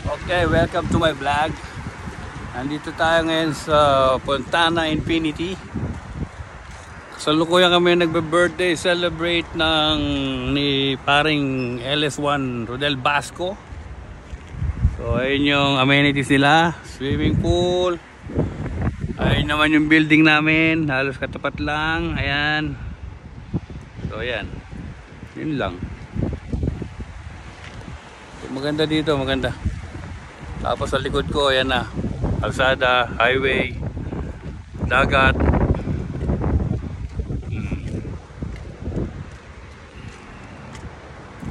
Okay, welcome to my vlog. Nandito tayo ngayon sa Fontana Infinity. Salukuyan kami nagbe-birthday celebrate ni paring LS1 Rodel Basco. So ayun yung amenities nila, swimming pool. Ayun naman yung building namin, halos katapat lang. Ayan. So ayan. Yun lang. Maganda dito, maganda. Tapos sa likod ko, ayan na, kalsada, highway, dagat.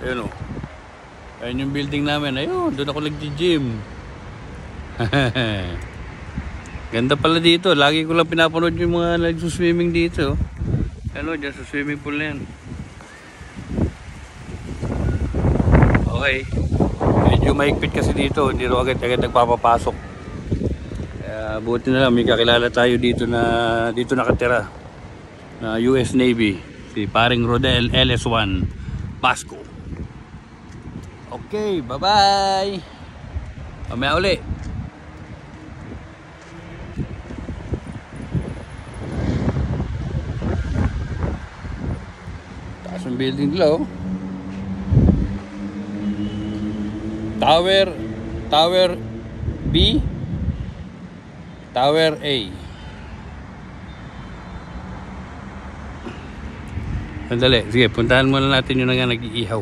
Ayun o. Ayun yung building namin. Ayun, doon ako nag-gym. Ganda pala dito. Lagi ko lang pinapanood yung mga nagsuswimming dito. Ano, dyan sa swimming pool na yan. Okay. Medyo mahigpit kasi dito, hindi rin agad nagpapapasok. Kaya buti na lang may kakilala tayo dito na nakatira na US Navy, si paring Rodel LS1 Basco. Okay, bye bye. Mamaya uli. Taas ng building nila oh. Tower B, Tower A. Sandali, sige, puntahan muna natin yung nag-iihaw.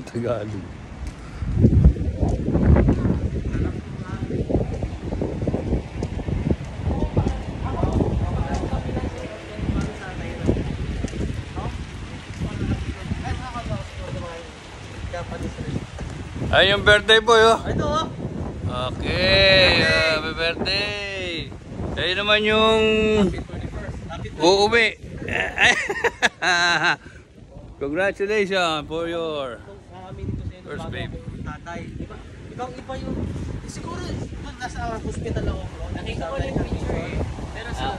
Tagalog. Ay, yung birthday boy, oh. Ito, oh. Okay, happy birthday. Ayun naman yung uuwi. Congratulations for your first baby. Tatay. Ibang iba yung siguro nasa hospital ako. Nakita ko yung picture eh. Pero sa